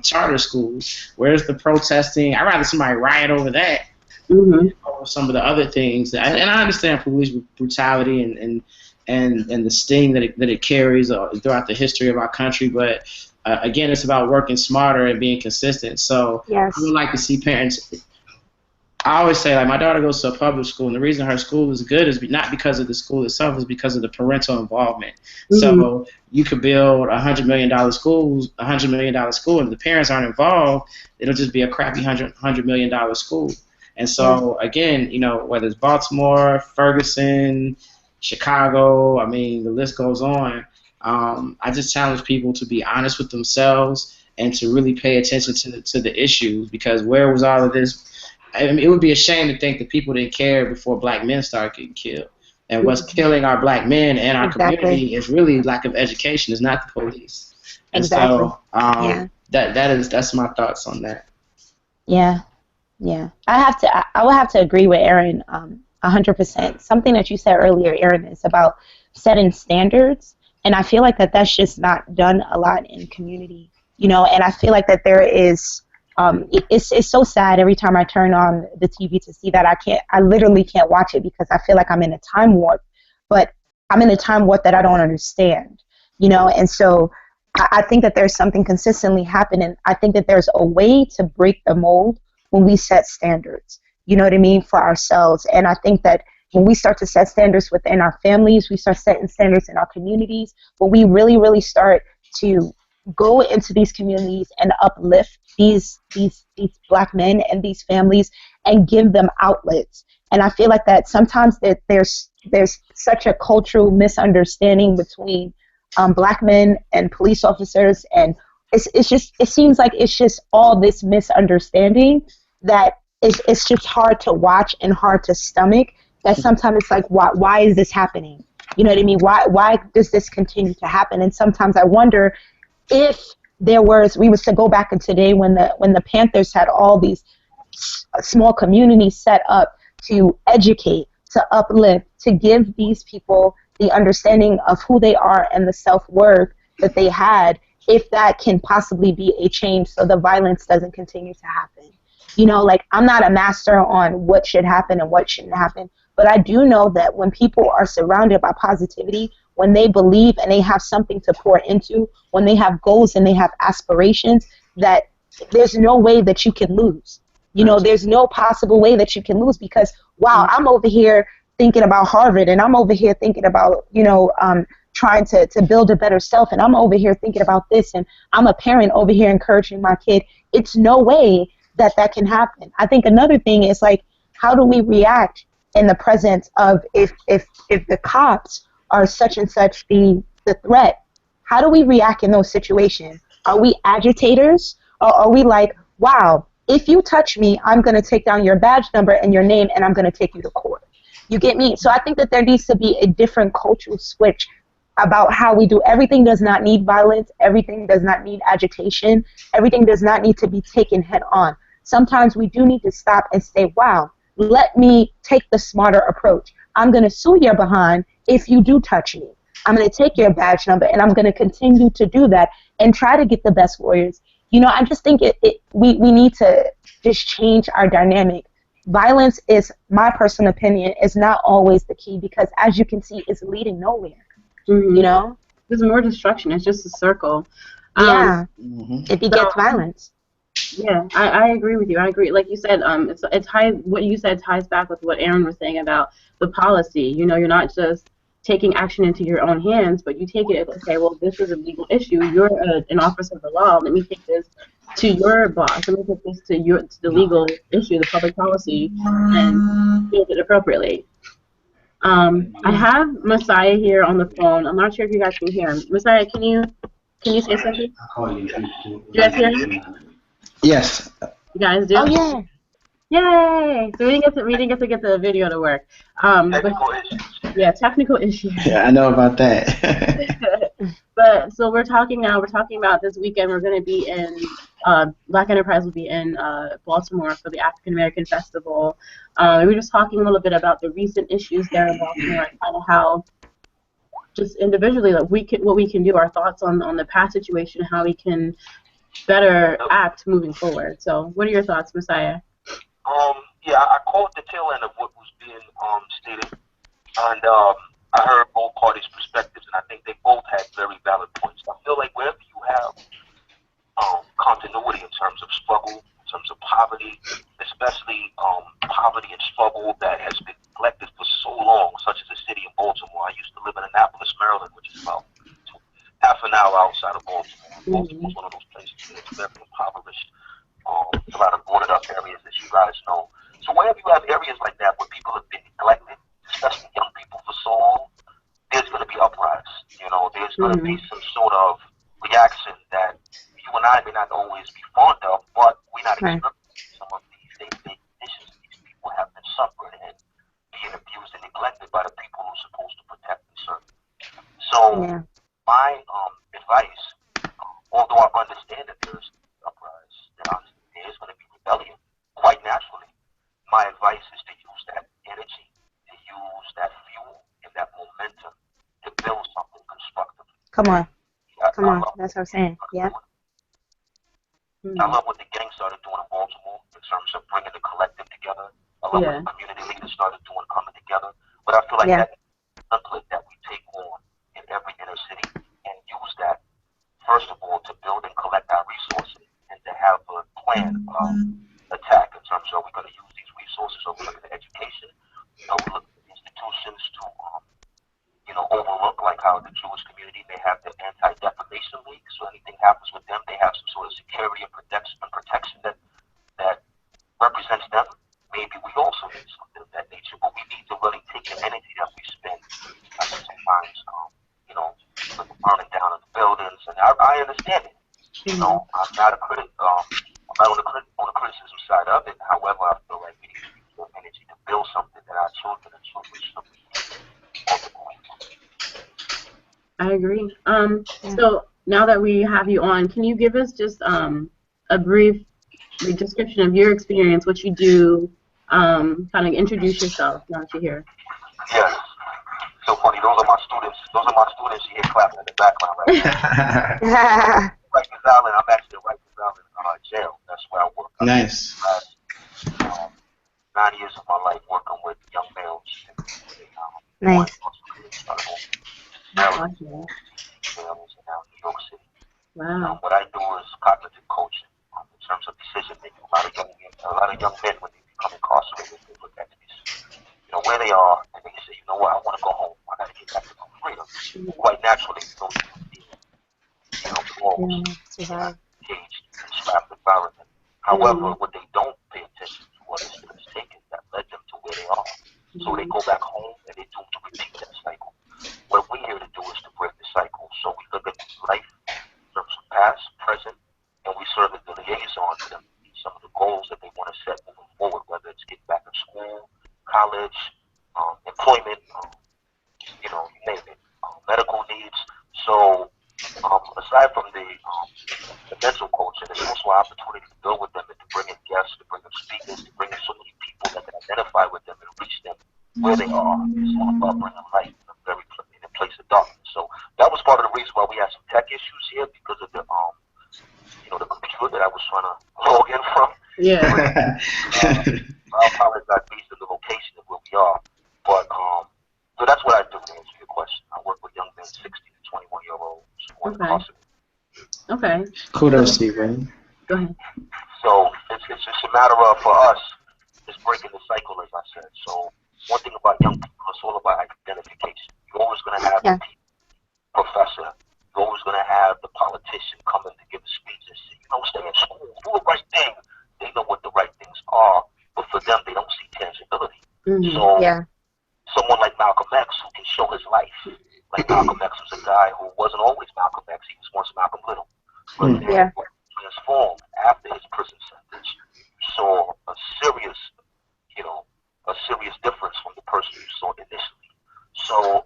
charter schools. Where's the protesting? I'd rather somebody riot over that over some of the other things. And I understand police brutality and the sting that it carries throughout the history of our country, but again, it's about working smarter and being consistent. So I would like to see parents I always say, like, my daughter goes to a public school, and the reason her school is good is not because of the school itself, is because of the parental involvement. Mm-hmm. So you could build $100 million schools, $100 million school, and if the parents aren't involved, it'll just be a crappy $100 million school. And Yeah. so again, whether it's Baltimore, Ferguson, Chicago, I mean, the list goes on. I just challenge people to be honest with themselves and to really pay attention to the issues, because where was all of this? I mean, it would be a shame to think that people didn't care before black men started getting killed. And what's killing our black men and our Exactly. community is really lack of education. It's not the police. And Exactly. so Yeah. that's my thoughts on that. Yeah. Yeah. I will have to agree with Aaron 100%. Something that you said earlier, Aaron, is about setting standards. And I feel like that's just not done a lot in community, and I feel like that there is, it's so sad every time I turn on the TV to see that I literally can't watch it because I feel like I'm in a time warp, but I'm in a time warp that I don't understand, and so I think that there's something consistently happening. I think that there's a way to break the mold when we set standards, you know what I mean, for ourselves. And I think that when we start to set standards within our families, we start setting standards in our communities, when we really, really start to go into these communities and uplift these black men and these families and give them outlets. And I feel like that sometimes that there's such a cultural misunderstanding between black men and police officers, and it seems like it's just all this misunderstanding that it's just hard to watch and hard to stomach. That sometimes it's like, why is this happening? You know what I mean? Why does this continue to happen? And sometimes I wonder if we was to go back in today when the Panthers had all these small communities set up to educate, to uplift, to give these people the understanding of who they are and the self-worth that they had, if that can possibly be a change so the violence doesn't continue to happen. Like, I'm not a master on what should happen and what shouldn't happen, but I do know that when people are surrounded by positivity, when they believe and they have something to pour into, when they have goals and they have aspirations, that there's no way that you can lose. There's no possible way that you can lose, because, wow, I'm over here thinking about Harvard, and I'm over here thinking about, trying to build a better self, and I'm over here thinking about this, and I'm a parent over here encouraging my kid. It's no way that can happen. I think another thing is, like, how do we react in the presence of, if the cops are such and such the threat? How do we react in those situations? Are we agitators, or are we like, wow, if you touch me, I'm going to take down your badge number and your name, and I'm going to take you to court? You get me? So I think that there needs to be a different cultural switch about how we do. Everything does not need violence. Everything does not need agitation. Everything does not need to be taken head on. Sometimes we do need to stop and say, wow, let me take the smarter approach. I'm going to sue your behind if you do touch me. I'm going to take your badge number, and I'm going to continue to do that and try to get the best lawyers. I just think we need to just change our dynamic. Violence is, my personal opinion, is not always the key, because, as you can see, it's leading nowhere. Mm-hmm. There's more destruction. It's just a circle. Yeah. It begets violence. Yeah, I agree with you. I agree. Like you said, it ties, what you said ties back with what Aaron was saying about the policy. You're not just taking action into your own hands, but you take it, okay, well, this is a legal issue. You're an officer of the law. Let me take this to your boss. Let me take this to the legal issue, the public policy, and use it appropriately. I have Messiah here on the phone. I'm not sure if you guys can hear him. Messiah, can you say something? You guys hear him? Yes. You guys do? Oh, yeah. Yay! So we didn't get to get the video to work. Technical issues. Yeah, I know about that. But so we're talking about this weekend. We're going to be in Black Enterprise will be in Baltimore for the African American Festival. We were just talking a little bit about the recent issues there in Baltimore and kind of how, just individually, like what we can do, our thoughts on the past situation, how we can better act moving forward. So, what are your thoughts, Messiah? I caught the tail end of what was being stated, and I heard both parties' perspectives, and I think they both had very valid points. I feel like wherever you have continuity in terms of struggle, in terms of poverty, especially bubble that has been neglected for so long, such as the city of Baltimore. I used to live in Annapolis, Maryland, which is about half an hour outside of Baltimore. Baltimore's one of those places where it's very impoverished. A lot of boarded up areas, as you guys know. So whenever you have areas like that where people have been neglected, especially young people for so long, there's going to be uprise. There's going to be some sort of reaction that you and I may not always be fond of, but we're not experiencing some of these day-to-day conditions these people have been suffering and being abused and neglected by the people who are supposed to protect and serve. So my advice, although I understand that there's uprise, that there's going to be rebellion, quite naturally, my advice is to use that energy, to use that fuel and that momentum to build something constructive. Come on. That's what I'm saying. Yeah. I love what the gang started doing in Baltimore in terms of bringing the collective together. I love what the community leaders started doing, coming together. But I feel like that template that we take on in every inner city and use that, first of all, to build and collect our resources and to have a plan of attack in terms of we're going to use these resources, or we're looking at education, we're looking at institutions to overlook, like how the Jewish community may have the Anti-Defamation League, so anything happens with them, they have some sort of security and protection that represents them. Maybe we also need something of that nature, but we need to really take the energy that we spend sometimes, burning down of the buildings, and I understand it. I'm not a critic. I'm not on the criticism side of it. However, I feel like we need to use that energy to build something that our children and children should be ultimately. I agree. So now that we have you on, can you give us just a brief description of your experience, what you do, kind of introduce yourself now that you're here? Yes. So funny. Those are my students. You hear clapping in the background right now. Rikers Island. I'm actually at Rikers Island jail. That's where I work. Nice. 9 years of my life working with young males. Nice. Maryland, and now New York City. Wow. What I do is cognitive coaching in terms of decision making. A lot of young men, when they become incarcerated, they look at these, where they are, and they say, you know what, I want to go home. I got to get back to my freedom. Quite naturally, those walls, caged, and strapped environment. However, what they don't pay attention to what is taken that led them to where they are. So they go back home and they do to repeat that cycle. What we're here to do is to break the cycle. So we look at life in terms of past, present, and we serve as the liaison to them. Some of the goals that they want to set moving forward, whether it's getting back to school, college, employment, you name it, medical needs. So aside from the mental coaching, it's also an opportunity to build with them and to bring in guests, to bring in speakers, to bring in so many people that can identify with them and reach them where they are. It's all about bringing light in a place of darkness. So that was part of the reason why we had some tech issues here because of the the computer that I was trying to log in from. Yeah. I apologize based on the location of where we are. But so that's what I do to answer your question. I work with young men 16 to 21-year-olds who are incarcerated. Okay. Kudos to you, man. Go ahead. So it's just a matter of, for us, is breaking the cycle, as I said. So one thing about young people, it's all about identification. You're always going to have the professor. You're always going to have the politician coming to give a speech and say, stay in school, do the right thing. They know what the right things are, but for them, they don't see tangibility. So someone like Malcolm X who can show his life. Like Malcolm X was a guy who wasn't always Malcolm X. He was once Malcolm Little. But then transformed after his prison sentence. You saw a serious difference from the person you saw initially. So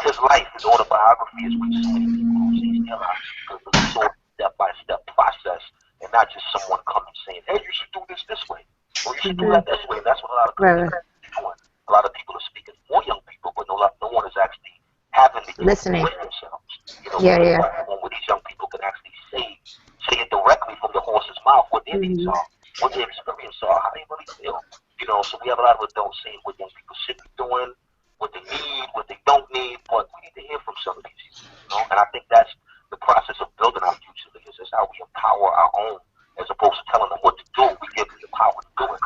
his life, his autobiography is reached so many people who changed their lives because of the sort of step-by-step process and not just someone coming saying, hey, you should do this way, or you should do that this way. And that's what a lot of people are doing. A lot of people are speaking for young people, but no one is actually having the listening with themselves. Where these young people can actually say it directly from the horse's mouth what their needs are, what their experience are, how they really feel. So we have a lot of adults saying what young people should be doing, what they need, what they don't need, but we need to hear from some of these people, And I think that's the process of building our future leaders, is how we empower our own, as opposed to telling them what to do. We give them the power to do it.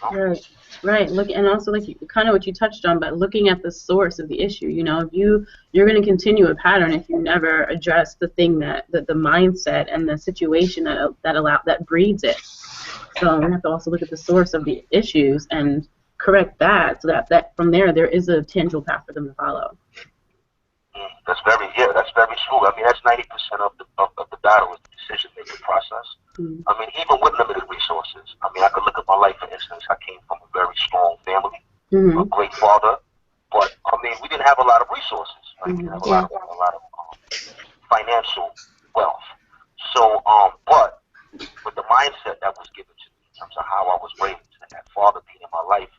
Right. Right. Look, and also like kind of what you touched on, but looking at the source of the issue. You know, if you're going to continue a pattern if you never address the thing that the mindset and the situation that breeds it. So we have to also look at the source of the issues and correct that, so that from there is a tangible path for them to follow. That's very true. I mean, that's 90% of the battle is the decision making process. Mm-hmm. I mean, even with limited resources. I mean, I could look at my life, for instance. I came from a very strong family, a great father, but I mean, we didn't have a lot of resources. Right? We didn't have a lot of financial wealth. So, but with the mindset that was given to me in terms of how I was raised, and that father being in my life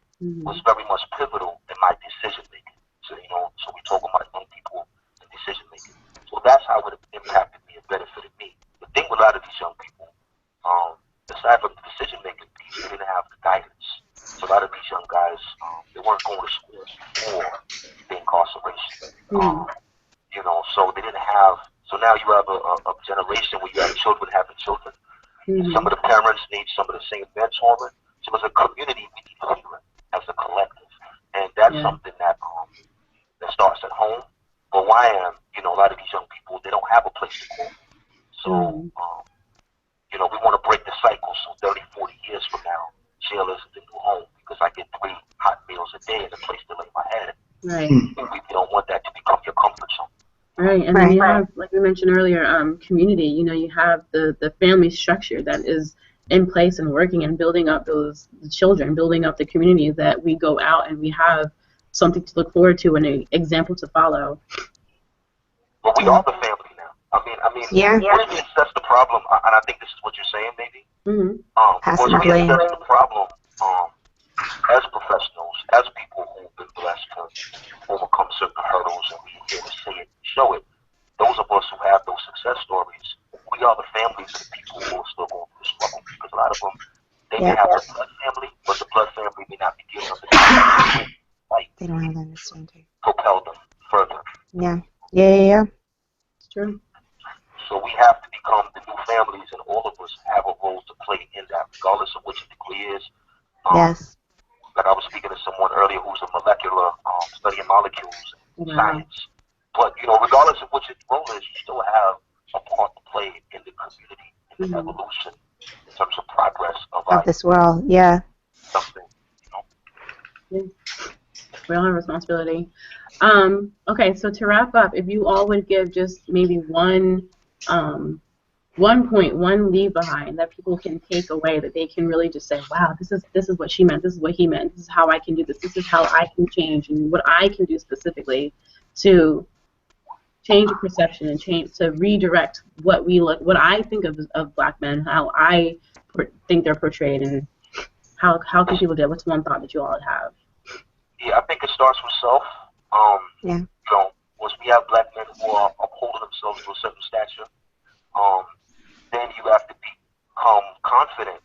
was very much pivotal in my decision making. So, you know, so we talk about young people and decision making. So that's how it impacted me and benefited me. The thing with a lot of these young people, aside from the decision making piece, they didn't have the guidance. So a lot of these young guys, they weren't going to school before the incarceration. You know, so they didn't have. So now you have a generation where you have children having children. Some of the parents need some of the same mentoring. So as a community, we need healing as a collective, and that's something that starts at home. But why you know, a lot of these young people, they don't have a place to go. So, you know, we want to break the cycle. So 30, 40 years from now, jail isn't the new home because I get 3 hot meals a day and a place to lay my head. Right. And we don't want that to become your comfort zone. Right, and then you have, like we mentioned earlier, community. You know, you have the family structure that is in place and working and building up those children, building up the community that we go out and we have something to look forward to and an example to follow. But we are the family now. I mean, once we assess the problem, and I think this is what you're saying, maybe. Once we assess the problem, as professionals, as people who've been blessed to overcome certain hurdles, and we here to say it, show it. Those of us who have those success stories, we are the families of the people who are still going through the struggle. Because a lot of them, they may have a blood family, but the blood family may not be giving them the fight. They don't have that understanding. Propel them further. Yeah. It's true. So we have to become the new families, and all of us have a role to play in that, regardless of which degree is. Yes. Like I was speaking to someone earlier who's a molecular studying molecules and science. But, you know, regardless of which role is, you still have a part to play in the community, in the evolution, in terms of progress of this world. Yeah. Something, you know. We all have responsibility. Okay, so to wrap up, if you all would give just maybe one point, one leave behind that people can take away, that they can really just say, wow, this is what she meant, this is what he meant, this is how I can do this is how I can change, and what I can do specifically to change the perception and to redirect what I think of black men, how I think they're portrayed, and how can people do it? What's one thought that you all have? Yeah, I think it starts with self. You know, once we have black men who are upholding themselves to a certain stature, then you have to become confident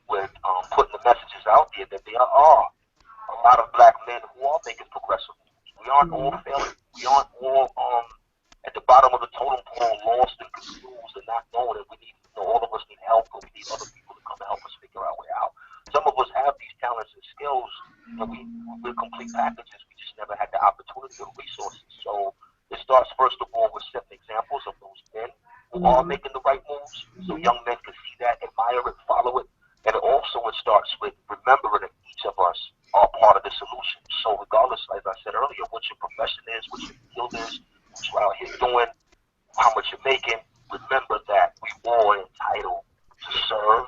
with putting the messages out there that there are a lot of black men who are making progressive moves. We aren't all failing. We aren't all at the bottom of the totem pole, lost and confused and not knowing that we need, you know, all of us need help, but we need other people to come and help us figure our way out. Some of us have these talents and skills, and we're complete packages. We just never had the opportunity or resources. So it starts first of all with setting examples of those men who are making the right moves, so young men can see that, admire it, follow it. And also it starts with remembering that each of us are part of the solution. So regardless, as I said earlier, what your profession is, what your field is, what you're out here doing, how much you're making, remember that we all are entitled to serve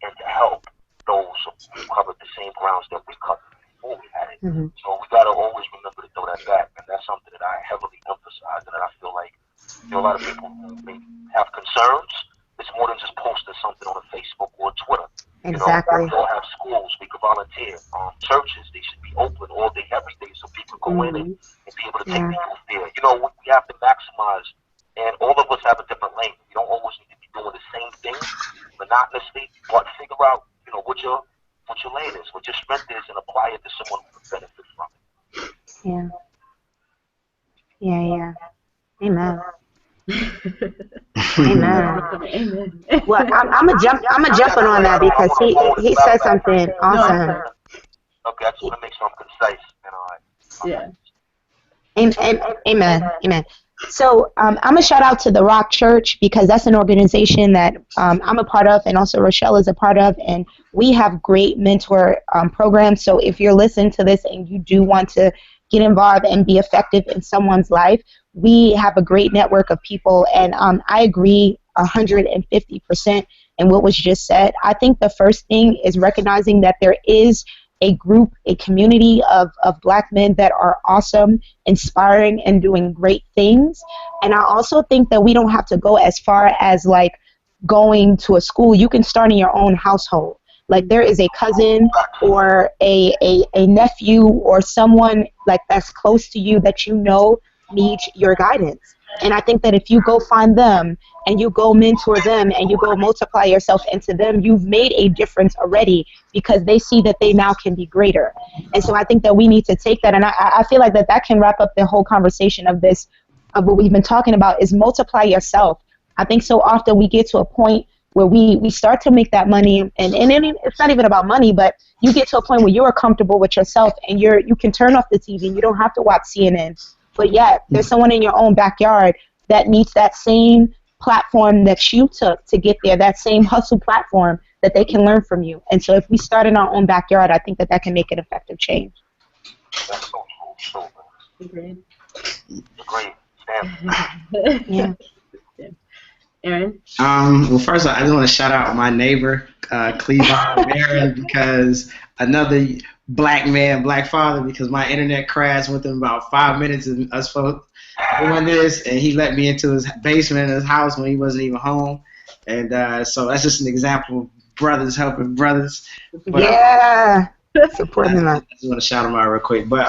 and to help those who covered the same grounds that we covered before we had it. So we got to always remember to throw that back, and that's something that I heavily emphasize, and that I feel like, you know, a lot of people who may have concerns, it's more than just posting something on a Facebook or Twitter. Exactly. You know, we all have schools, we can volunteer. Churches, they should be open all day, every day, so people go in and be able to take people there. You know, we have to maximize, and all of us have a different lane. You don't always need to be doing the same thing monotonously, but figure out, you know, what your lane is, what your strength is, and apply it to someone who can benefit from it. Yeah. Amen. Amen. Well, I'm a jumping on that because he said something awesome. Okay, I just want to make sure I'm concise. Yeah. Amen. Amen. So I'm going to shout out to the Rock Church because that's an organization that I'm a part of and also Rochelle is a part of. And we have great mentor programs. So if you're listening to this and you do want to get involved and be effective in someone's life, we have a great network of people. And I agree 150% in what was just said. I think the first thing is recognizing that there is a group, a community of Black men that are awesome, inspiring, and doing great things. And I also think that we don't have to go as far as like going to a school. You can start in your own household. Like there is a cousin or a nephew or someone like that's close to you that you know needs your guidance. And I think that if you go find them and you go mentor them and you go multiply yourself into them, you've made a difference already because they see that they now can be greater. And so I think that we need to take that. And I feel like that can wrap up the whole conversation of this, of what we've been talking about, is multiply yourself. I think so often we get to a point where we start to make that money, and it's not even about money, but you get to a point where you're comfortable with yourself and you can turn off the TV and you don't have to watch CNN. But yet, there's someone in your own backyard that needs that same platform that you took to get there, that same hustle platform that they can learn from you. And so if we start in our own backyard, I think that can make an effective change. That's so true. Agreed. Agreed. Yeah. Aaron? Well, first, I just want to shout out my neighbor, Cleveland Aaron, because another Black man, Black father, because my internet crashed within about 5 minutes of us folks doing this, and he let me into his basement of his house when he wasn't even home. And so that's just an example of brothers helping brothers. But, yeah. Supporting that. I just want to shout him out real quick. But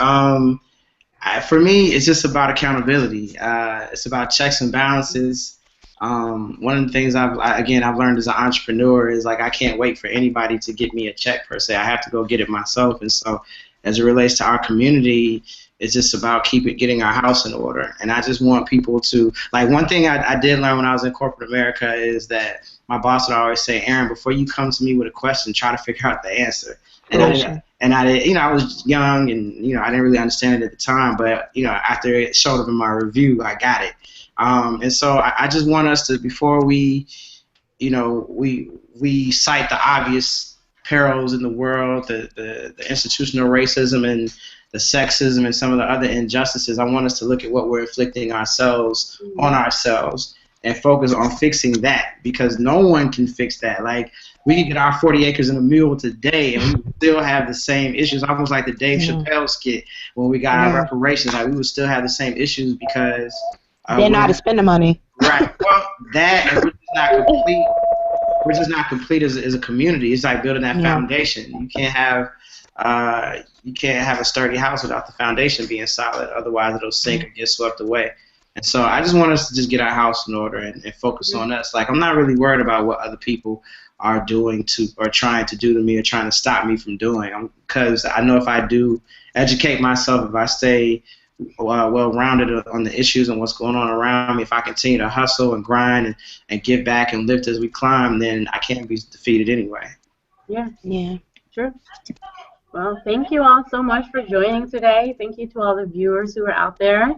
for me, it's just about accountability. It's about checks and balances. One of the things I've learned as an entrepreneur is like I can't wait for anybody to get me a check per se. I have to go get it myself. And so as it relates to our community, it's just about getting our house in order. And I just want people to, like, one thing I did learn when I was in corporate America is that my boss would always say, Aaron, before you come to me with a question, try to figure out the answer. And I was young and, I didn't really understand it at the time, but, after it showed up in my review, I got it. And so I just want us to, before we cite the obvious perils in the world, the institutional racism and the sexism and some of the other injustices, I want us to look at what we're inflicting ourselves on ourselves and focus on fixing that, because no one can fix that. Like, we can get our 40 acres and a mule today and we still have the same issues, almost like the Dave Chappelle skit when we got our reparations. Like, we would still have the same issues because they know how to spend the money. Right. Well, that and we're just not complete as a community. It's like building that foundation. You can't have a sturdy house without the foundation being solid. Otherwise, it'll sink or get swept away. And so I just want us to just get our house in order and focus on us. Like, I'm not really worried about what other people are doing to or trying to do to me or trying to stop me from doing. Because I know if I do educate myself, if I stay well-rounded on the issues and what's going on around me, if I continue to hustle and grind and give back and lift as we climb, then I can't be defeated anyway. Yeah. Sure. Well, thank you all so much for joining today. Thank you to all the viewers who are out there.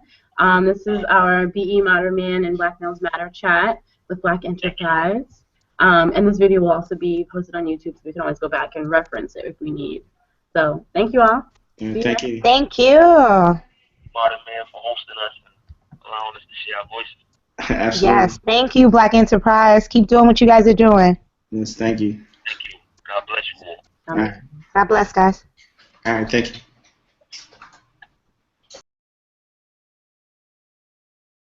This is our BE Modern Man and Black Males Matter chat with Black Enterprise. And this video will also be posted on YouTube, so we can always go back and reference it if we need. So thank you all. Thank you. Thank you. Modern Man for hosting us and allowing us to share our voices. Absolutely. Yes, thank you, Black Enterprise. Keep doing what you guys are doing. Yes, thank you. Thank you. God bless you all. All right. God bless, guys. All right, thank you.